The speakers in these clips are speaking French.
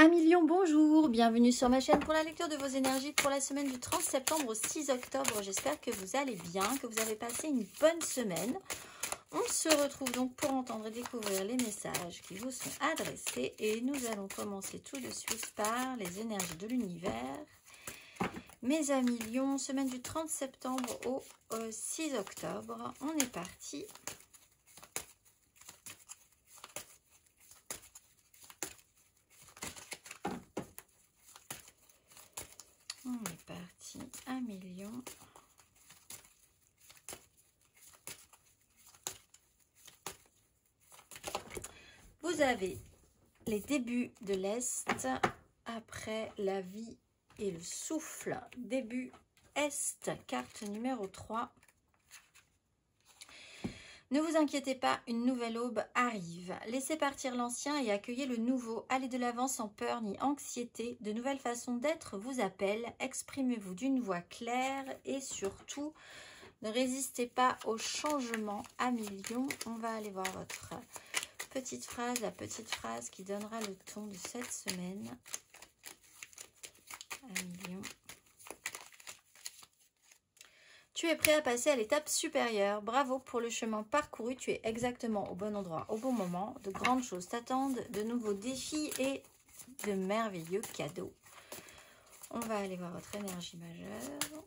1 million, bonjour, bienvenue sur ma chaîne pour la lecture de vos énergies pour la semaine du 30 septembre au 6 octobre. J'espère que vous allez bien, que vous avez passé une bonne semaine. On se retrouve donc pour entendre et découvrir les messages qui vous sont adressés. Et nous allons commencer tout de suite par les énergies de l'univers. Mes amis Lion, semaine du 30 septembre au 6 octobre. On est parti. On est parti, 1 million. Vous avez les débuts de l'Est, après la vie et le souffle. Début Est, carte numéro 3. Ne vous inquiétez pas, une nouvelle aube arrive. Laissez partir l'ancien et accueillez le nouveau. Allez de l'avant sans peur ni anxiété. De nouvelles façons d'être vous appellent. Exprimez-vous d'une voix claire et surtout, ne résistez pas au changement. À million, on va aller voir votre petite phrase, la petite phrase qui donnera le ton de cette semaine. À million. Tu es prêt à passer à l'étape supérieure. Bravo pour le chemin parcouru. Tu es exactement au bon endroit, au bon moment. De grandes choses t'attendent, de nouveaux défis et de merveilleux cadeaux. On va aller voir votre énergie majeure.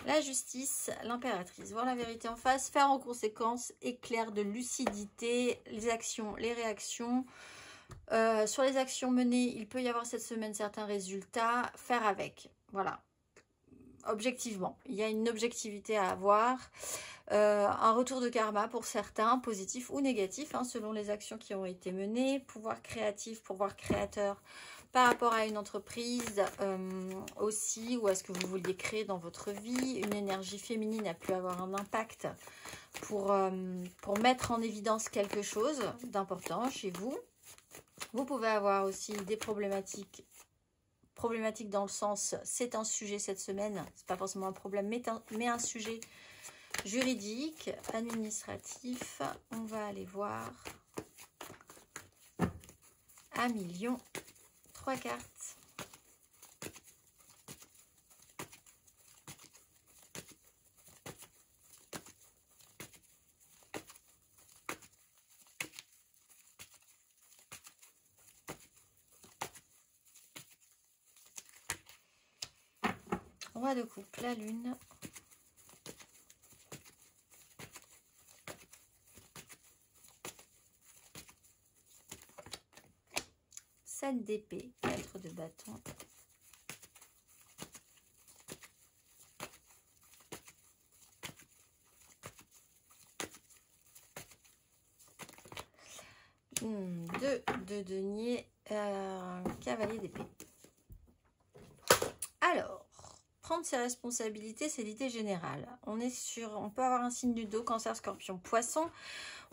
La justice, l'impératrice. Voir la vérité en face, faire en conséquence, éclair de lucidité, les actions, les réactions. Sur les actions menées, il peut y avoir cette semaine certains résultats. Faire avec, voilà. Objectivement, il y a une objectivité à avoir. Un retour de karma pour certains, positif ou négatif, hein, selon les actions qui ont été menées. Pouvoir créatif, pouvoir créateur par rapport à une entreprise aussi, ou est-ce que vous vouliez créer dans votre vie. Une énergie féminine a pu avoir un impact pour mettre en évidence quelque chose d'important chez vous. Vous pouvez avoir aussi des problématiques dans le sens, c'est un sujet cette semaine, c'est pas forcément un problème, mais un sujet juridique, administratif. On va aller voir à million, 3 cartes. Roi de coupe, la lune. Sept d'épée, 4 de bâton. Deux de denier, cavalier d'épée. Alors, prendre ses responsabilités, c'est l'idée générale. On peut avoir un signe du dos, cancer, scorpion, poisson.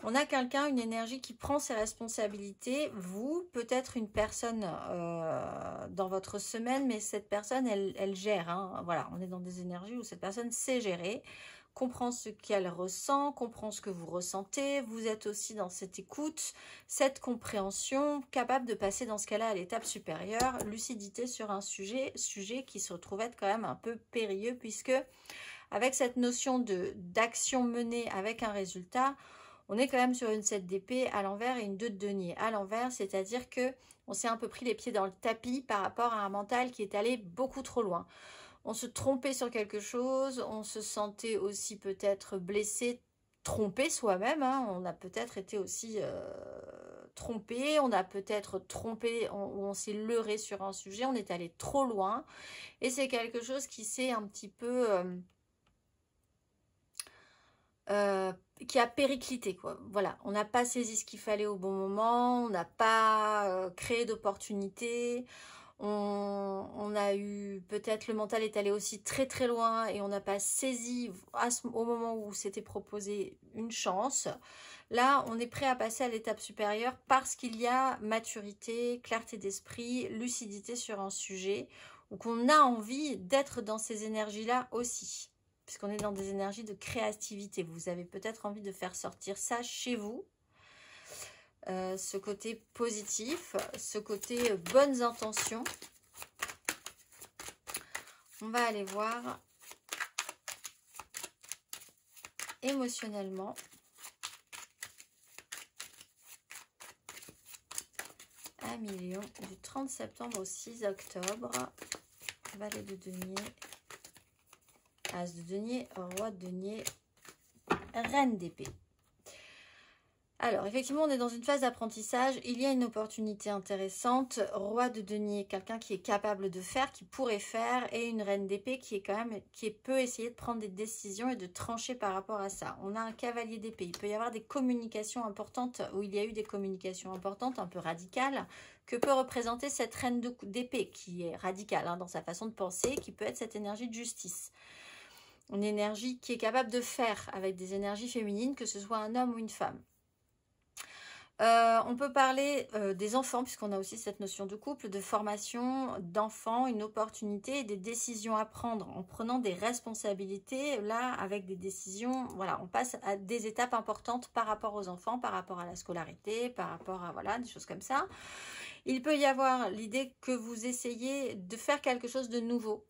On a quelqu'un, une énergie qui prend ses responsabilités. Vous, peut-être une personne dans votre semaine, mais cette personne, elle gère. Hein. Voilà, on est dans des énergies où cette personne sait gérer, comprend ce qu'elle ressent, comprend ce que vous ressentez. Vous êtes aussi dans cette écoute, cette compréhension, capable de passer dans ce cas-là à l'étape supérieure. Lucidité sur un sujet qui se retrouve être quand même un peu périlleux, puisque avec cette notion d'action menée avec un résultat, on est quand même sur une 7 d'épée à l'envers et une 2 de denier à l'envers, c'est-à-dire que on s'est un peu pris les pieds dans le tapis par rapport à un mental qui est allé beaucoup trop loin. On se trompait sur quelque chose, on se sentait aussi peut-être blessé, trompé soi-même, hein. On a peut-être été aussi trompé, on a peut-être trompé, on s'est leurré sur un sujet, on est allé trop loin. Et c'est quelque chose qui s'est un petit peu... qui a périclité, quoi. Voilà, on n'a pas saisi ce qu'il fallait au bon moment, on n'a pas créé d'opportunités, on a eu, peut-être le mental est allé aussi très très loin et on n'a pas saisi au moment où c'était proposé une chance. Là, on est prêt à passer à l'étape supérieure parce qu'il y a maturité, clarté d'esprit, lucidité sur un sujet, ou qu'on a envie d'être dans ces énergies-là aussi. puisqu'on est dans des énergies de créativité. Vous avez peut-être envie de faire sortir ça chez vous. Ce côté positif, ce côté bonnes intentions. On va aller voir émotionnellement. Un million du 30 septembre au 6 octobre. Valet de denier. As de denier, roi de denier, reine d'épée. Alors, effectivement, on est dans une phase d'apprentissage. Il y a une opportunité intéressante. Roi de denier, quelqu'un qui est capable de faire, qui pourrait faire. Et une reine d'épée qui est quand même, peut essayer de prendre des décisions et de trancher par rapport à ça. On a un cavalier d'épée. Il peut y avoir des communications importantes, où il y a eu des communications importantes, un peu radicales, que peut représenter cette reine d'épée, qui est radicale dans sa façon de penser, qui peut être cette énergie de justice. Une énergie qui est capable de faire avec des énergies féminines, que ce soit un homme ou une femme. On peut parler des enfants, puisqu'on a aussi cette notion de couple, de formation d'enfants, une opportunité et des décisions à prendre en prenant des responsabilités. Là, avec des décisions, voilà, on passe à des étapes importantes par rapport aux enfants, par rapport à la scolarité, par rapport à, voilà, des choses comme ça. Il peut y avoir l'idée que vous essayez de faire quelque chose de nouveau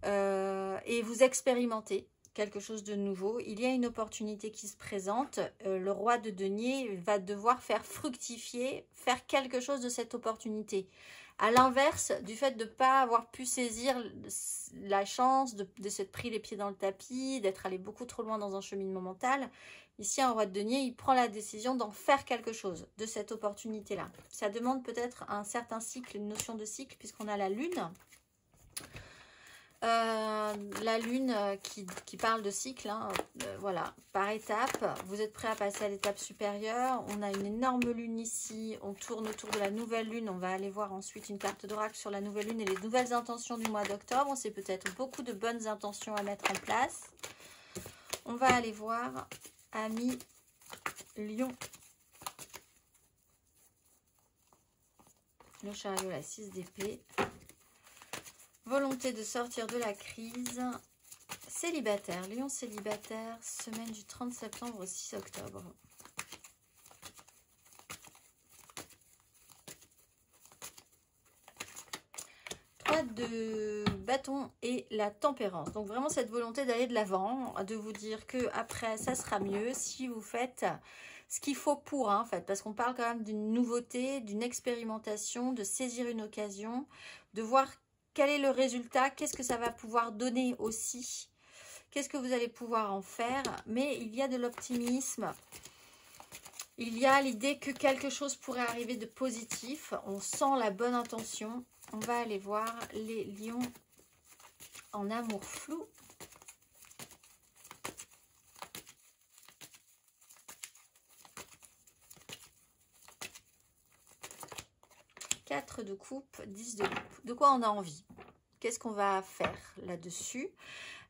et vous expérimentez quelque chose de nouveau. Il y a une opportunité qui se présente. Le roi de denier va devoir faire fructifier, faire quelque chose de cette opportunité. À l'inverse du fait de ne pas avoir pu saisir la chance, de s'être pris les pieds dans le tapis, d'être allé beaucoup trop loin dans un cheminement mental. Ici, un roi de denier, il prend la décision d'en faire quelque chose de cette opportunité-là. Ça demande peut-être un certain cycle, une notion de cycle, puisqu'on a la lune. La lune qui parle de cycle, voilà, par étape. Vous êtes prêt à passer à l'étape supérieure. On a une énorme lune ici, on tourne autour de la nouvelle lune. On va aller voir ensuite une carte d'oracle sur la nouvelle lune et les nouvelles intentions du mois d'octobre. C'est peut-être beaucoup de bonnes intentions à mettre en place. On va aller voir Ami Lion. Le chariot, la 6 d'épée. Volonté de sortir de la crise. Célibataire, Lion célibataire, semaine du 30 septembre au 6 octobre. De bâton et la tempérance. Donc vraiment cette volonté d'aller de l'avant, de vous dire que après ça sera mieux si vous faites ce qu'il faut pour, en fait, parce qu'on parle quand même d'une nouveauté, d'une expérimentation, de saisir une occasion, de voir quel est le résultat, qu'est-ce que ça va pouvoir donner aussi, qu'est-ce que vous allez pouvoir en faire. Mais il y a de l'optimisme. Il y a l'idée que quelque chose pourrait arriver de positif. On sent la bonne intention. On va aller voir les lions en amour flou. Quatre de coupe, 10 de coupe. De quoi on a envie? Qu'est-ce qu'on va faire là-dessus?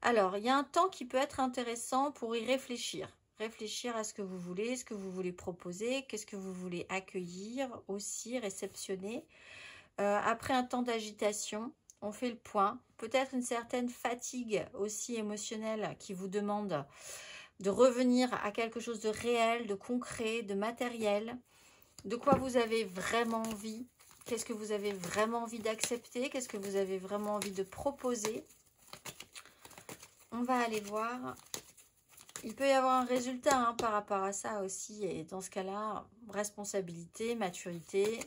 Alors, il y a un temps qui peut être intéressant pour y réfléchir. Réfléchir à ce que vous voulez proposer, qu'est-ce que vous voulez accueillir, aussi réceptionner. Après un temps d'agitation, on fait le point. Peut-être une certaine fatigue aussi émotionnelle qui vous demande de revenir à quelque chose de réel, de concret, de matériel. De quoi vous avez vraiment envie? Qu'est-ce que vous avez vraiment envie d'accepter? Qu'est-ce que vous avez vraiment envie de proposer? On va aller voir. Il peut y avoir un résultat par rapport à ça aussi. Et dans ce cas-là, responsabilité, maturité.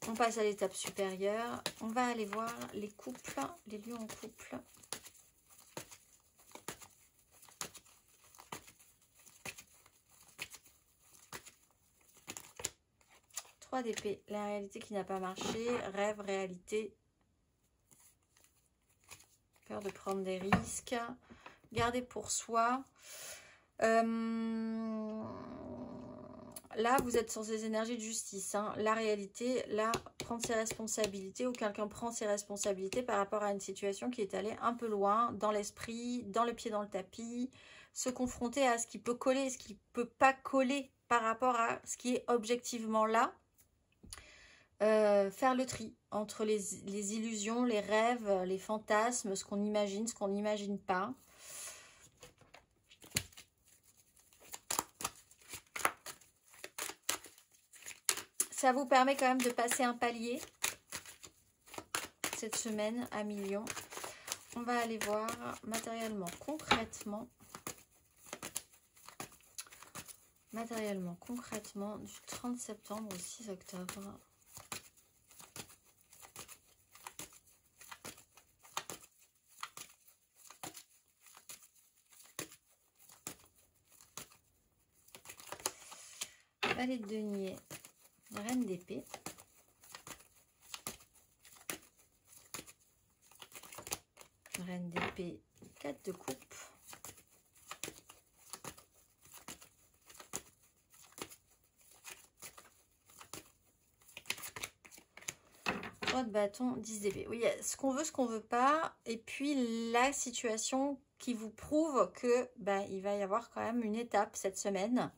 On passe à l'étape supérieure. On va aller voir les couples, les lions en couple. Trois d'épée, la réalité qui n'a pas marché, rêve, réalité. Peur de prendre des risques. Garder pour soi. Là, vous êtes sur ces énergies de justice. La réalité, là, prendre ses responsabilités ou quelqu'un prend ses responsabilités par rapport à une situation qui est allée un peu loin, dans l'esprit, dans le pied dans le tapis, se confronter à ce qui peut coller, ce qui ne peut pas coller par rapport à ce qui est objectivement là. Faire le tri entre les illusions, les rêves, les fantasmes, ce qu'on imagine, ce qu'on n'imagine pas. Ça vous permet quand même de passer un palier cette semaine à millions. On va aller voir matériellement, concrètement. Matériellement, concrètement, du 30 septembre au 6 octobre. Valet de denier, reine d'épée. Reine d'épée, 4 de coupe. De bâton, 10 d'épée. Oui, ce qu'on veut pas. Et puis la situation qui vous prouve que il va y avoir quand même une étape cette semaine.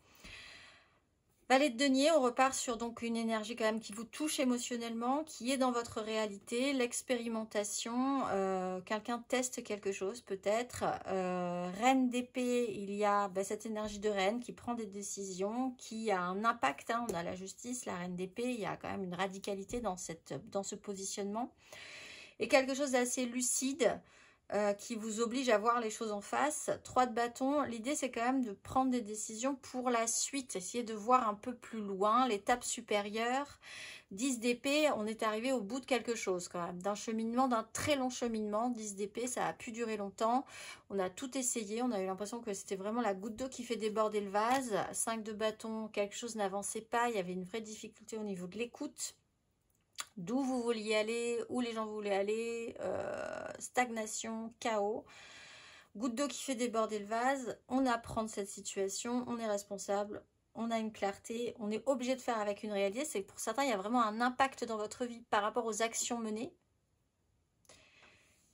Valet de denier, on repart sur donc une énergie quand même qui vous touche émotionnellement, qui est dans votre réalité, l'expérimentation, quelqu'un teste quelque chose peut-être. Reine d'épée, il y a cette énergie de reine qui prend des décisions, qui a un impact, hein. On a la justice, la reine d'épée, il y a quand même une radicalité dans ce positionnement. Et quelque chose d'assez lucide, qui vous oblige à voir les choses en face. 3 de bâton, l'idée c'est quand même de prendre des décisions pour la suite, essayer de voir un peu plus loin, l'étape supérieure. 10 d'épée, on est arrivé au bout de quelque chose quand même, d'un cheminement, d'un très long cheminement. 10 d'épée, ça a pu durer longtemps, on a tout essayé, on a eu l'impression que c'était vraiment la goutte d'eau qui fait déborder le vase. 5 de bâton, quelque chose n'avançait pas, il y avait une vraie difficulté au niveau de l'écoute. D'où vous vouliez aller, où les gens voulaient aller, stagnation, chaos, goutte d'eau qui fait déborder le vase. On apprend de cette situation, on est responsable, on a une clarté, on est obligé de faire avec une réalité. C'est pour certains, il y a vraiment un impact dans votre vie par rapport aux actions menées.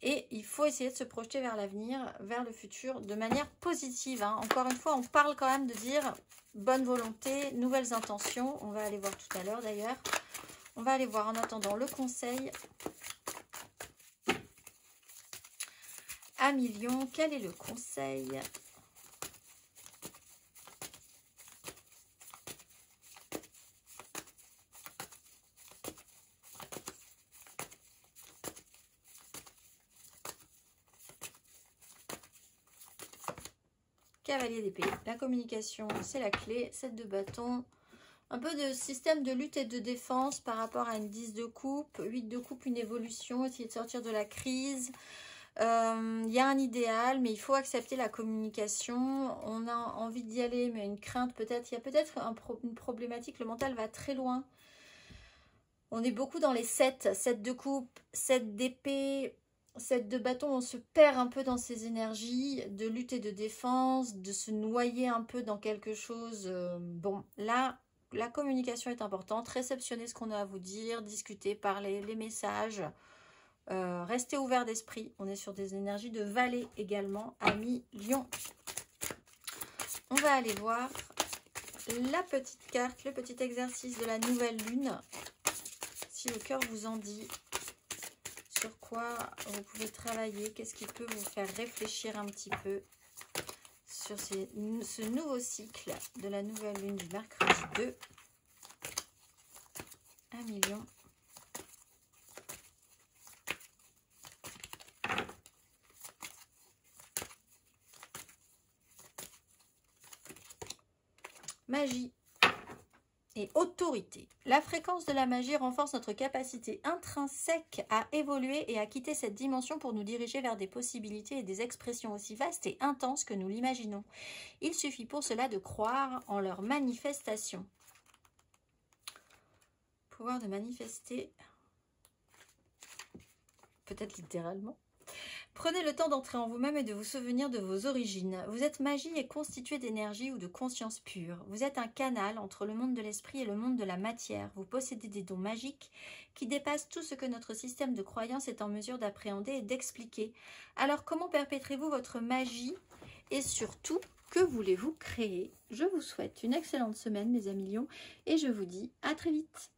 Et il faut essayer de se projeter vers l'avenir, vers le futur, de manière positive, hein. Encore une fois, on parle quand même de dire bonne volonté, nouvelles intentions. On va aller voir tout à l'heure d'ailleurs. On va aller voir en attendant le conseil à millions. Quel est le conseil ? Cavalier d'épée. La communication, c'est la clé. 7 de bâton. Un peu de système de lutte et de défense par rapport à une 10 de coupe. 8 de coupe, une évolution, essayer de sortir de la crise. Il y a un idéal, mais il faut accepter la communication. On a envie d'y aller, mais une crainte peut-être. Il y a peut-être une problématique. Le mental va très loin. On est beaucoup dans les 7. 7 de coupe, 7 d'épée, 7 de bâton. On se perd un peu dans ces énergies de lutte et de défense, de se noyer un peu dans quelque chose. Bon, là... La communication est importante, réceptionnez ce qu'on a à vous dire, discutez, parlez, les messages, restez ouvert d'esprit. On est sur des énergies de valet également, amis Lion. On va aller voir la petite carte, le petit exercice de la nouvelle lune. Si le cœur vous en dit, sur quoi vous pouvez travailler, qu'est-ce qui peut vous faire réfléchir un petit peu sur ce nouveau cycle de la nouvelle lune du mercredi 2 à million. Magie et autorité. La fréquence de la magie renforce notre capacité intrinsèque à évoluer et à quitter cette dimension pour nous diriger vers des possibilités et des expressions aussi vastes et intenses que nous l'imaginons. Il suffit pour cela de croire en leur manifestation. Pouvoir de manifester, peut-être littéralement. Prenez le temps d'entrer en vous-même et de vous souvenir de vos origines. Vous êtes magie et constituée d'énergie ou de conscience pure. Vous êtes un canal entre le monde de l'esprit et le monde de la matière. Vous possédez des dons magiques qui dépassent tout ce que notre système de croyance est en mesure d'appréhender et d'expliquer. Alors comment perpétrez-vous votre magie et surtout, que voulez-vous créer? Je vous souhaite une excellente semaine, mes amis lions, et je vous dis à très vite.